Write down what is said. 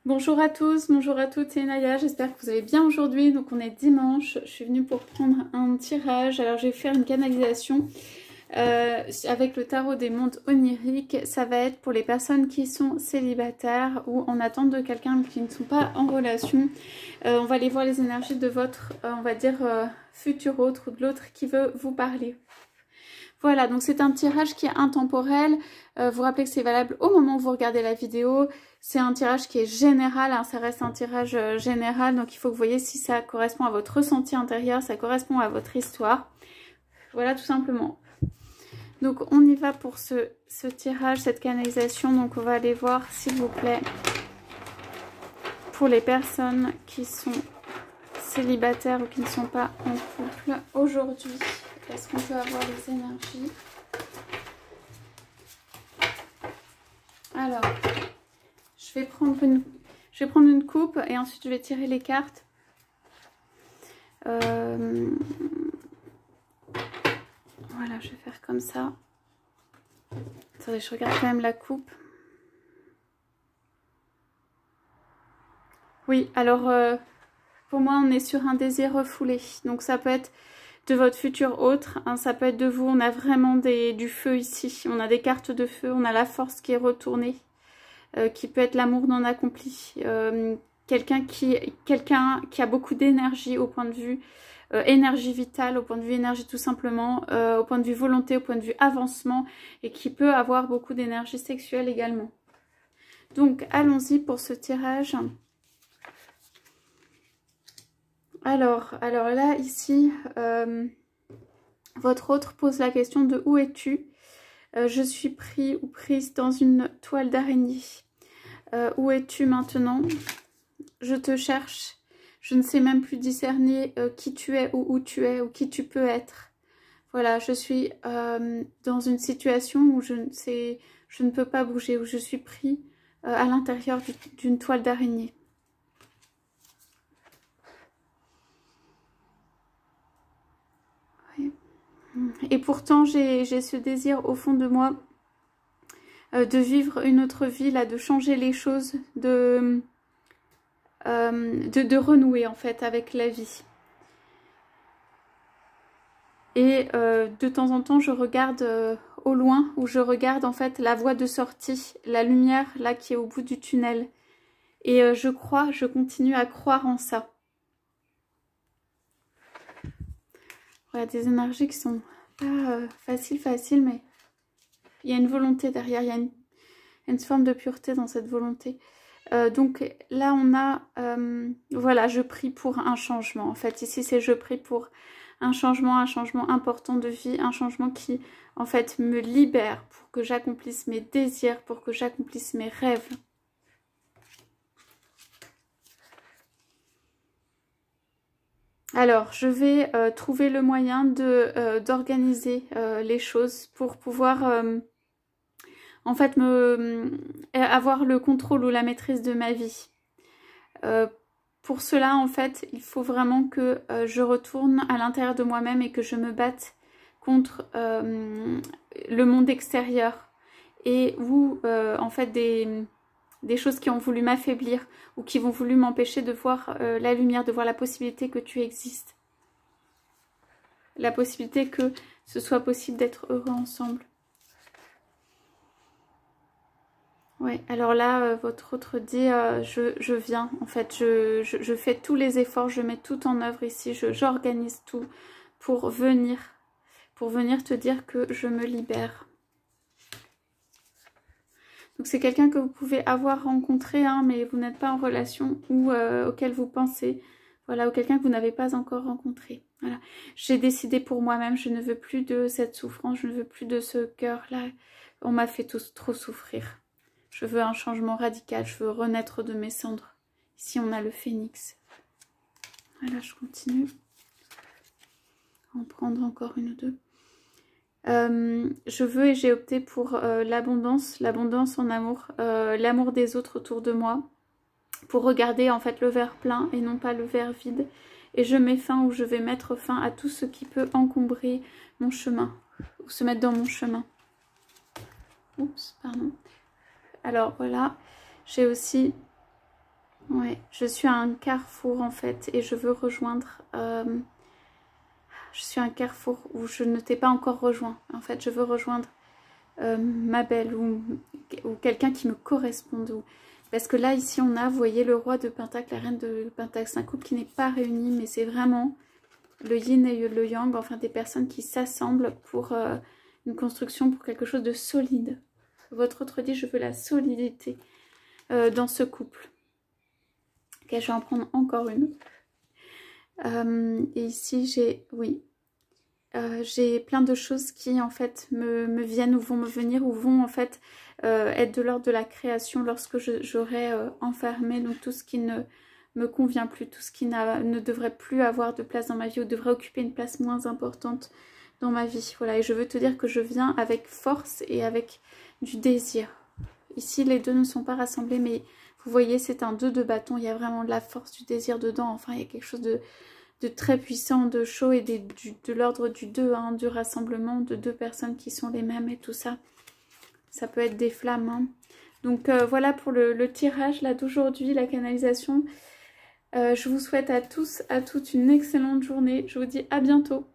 Bonjour à tous, bonjour à toutes, c'est Naya, j'espère que vous allez bien aujourd'hui. Donc on est dimanche, je suis venue pour prendre un tirage. Alors je vais faire une canalisation avec le tarot des mondes oniriques. Ça va être pour les personnes qui sont célibataires ou en attente de quelqu'un qui ne sont pas en relation. On va aller voir les énergies de votre, on va dire, futur autre ou de l'autre qui veut vous parler. Voilà, donc c'est un tirage qui est intemporel. Vous rappelez que c'est valable au moment où vous regardez la vidéo. C'est un tirage qui est général, hein, ça reste un tirage général. Donc il faut que vous voyez si ça correspond à votre ressenti intérieur, ça correspond à votre histoire. Voilà, tout simplement. Donc on y va pour ce tirage, cette canalisation. Donc on va aller voir, s'il vous plaît, pour les personnes qui sont célibataires ou qui ne sont pas en couple aujourd'hui. Est-ce qu'on peut avoir les énergies? Alors, je vais prendre une coupe et ensuite je vais tirer les cartes. Voilà, je vais faire comme ça. Attendez, je regarde quand même la coupe. Oui, alors pour moi on est sur un désir refoulé. Donc ça peut être de votre futur autre, hein, ça peut être de vous. On a vraiment du feu ici, on a des cartes de feu, on a la force qui est retournée, qui peut être l'amour non accompli, quelqu'un qui a beaucoup d'énergie au point de vue énergie vitale, au point de vue énergie tout simplement, au point de vue volonté, au point de vue avancement, et qui peut avoir beaucoup d'énergie sexuelle également. Donc allons-y pour ce tirage. Alors là, ici, votre autre pose la question de où es-tu? Je suis pris ou prise dans une toile d'araignée. Où es-tu maintenant? Je te cherche. Je ne sais même plus discerner qui tu es ou où tu es ou qui tu peux être. Voilà, je suis dans une situation où je ne peux pas bouger, où je suis pris à l'intérieur d'une toile d'araignée. Et pourtant, j'ai ce désir au fond de moi de vivre une autre vie, là, de changer les choses, de renouer en fait avec la vie. Et de temps en temps, je regarde au loin, où je regarde en fait la voie de sortie, la lumière là qui est au bout du tunnel. Et je continue à croire en ça. Voilà, des énergies qui sont pas faciles, mais il y a une volonté derrière, il y a une forme de pureté dans cette volonté. Donc là, on a, voilà, je prie pour un changement. En fait, ici, c'est je prie pour un changement important de vie, un changement qui, en fait, me libère pour que j'accomplisse mes désirs, pour que j'accomplisse mes rêves. Alors, je vais trouver le moyen d'organiser les choses pour pouvoir, en fait, avoir le contrôle ou la maîtrise de ma vie. Pour cela, en fait, il faut vraiment que je retourne à l'intérieur de moi-même et que je me batte contre le monde extérieur et où, en fait, des choses qui ont voulu m'affaiblir ou qui vont voulu m'empêcher de voir la lumière, de voir la possibilité que tu existes. La possibilité que ce soit possible d'être heureux ensemble. Oui, alors là, votre autre dit, je viens, en fait, je fais tous les efforts, je mets tout en œuvre ici, j'organise tout pour venir te dire que je me libère. Donc c'est quelqu'un que vous pouvez avoir rencontré, hein, mais vous n'êtes pas en relation ou auquel vous pensez, voilà, ou quelqu'un que vous n'avez pas encore rencontré. Voilà, j'ai décidé pour moi-même, je ne veux plus de cette souffrance, je ne veux plus de ce cœur-là, on m'a fait trop souffrir. Je veux un changement radical, je veux renaître de mes cendres. Ici, on a le phénix. Voilà, je continue. On va en prendre encore une ou deux. Je veux et j'ai opté pour l'abondance en amour, l'amour des autres autour de moi, pour regarder en fait le verre plein et non pas le verre vide. Et je mets fin ou je vais mettre fin à tout ce qui peut encombrer mon chemin, ou se mettre dans mon chemin. Oups, pardon. Alors voilà, j'ai aussi Ouais, je suis à un carrefour en fait et je veux rejoindre... je suis à un carrefour où je ne t'ai pas encore rejoint. En fait, je veux rejoindre ma belle ou quelqu'un qui me corresponde. Parce que là, ici, on a, vous voyez, le roi de Pentacle, la reine de Pentacle. C'est un couple qui n'est pas réuni, mais c'est vraiment le yin et le yang. Enfin, des personnes qui s'assemblent pour une construction, pour quelque chose de solide. Votre autre dit, je veux la solidité dans ce couple. Ok, je vais en prendre encore une. Et ici, j'ai, oui, j'ai plein de choses qui en fait me viennent ou vont me venir ou vont en fait être de l'ordre de la création lorsque j'aurai enfermé donc tout ce qui ne me convient plus, tout ce qui ne devrait plus avoir de place dans ma vie ou devrait occuper une place moins importante dans ma vie. Voilà, et je veux te dire que je viens avec force et avec du désir. Ici, les deux ne sont pas rassemblés, mais vous voyez, c'est un 2 de bâton. Il y a vraiment de la force, du désir dedans. Enfin, il y a quelque chose de très puissant, de chaud et de l'ordre du 2, hein, du rassemblement de deux personnes qui sont les mêmes et tout ça. Ça peut être des flammes. Hein. Donc voilà pour le tirage là d'aujourd'hui, la canalisation. Je vous souhaite à tous, à toutes une excellente journée. Je vous dis à bientôt.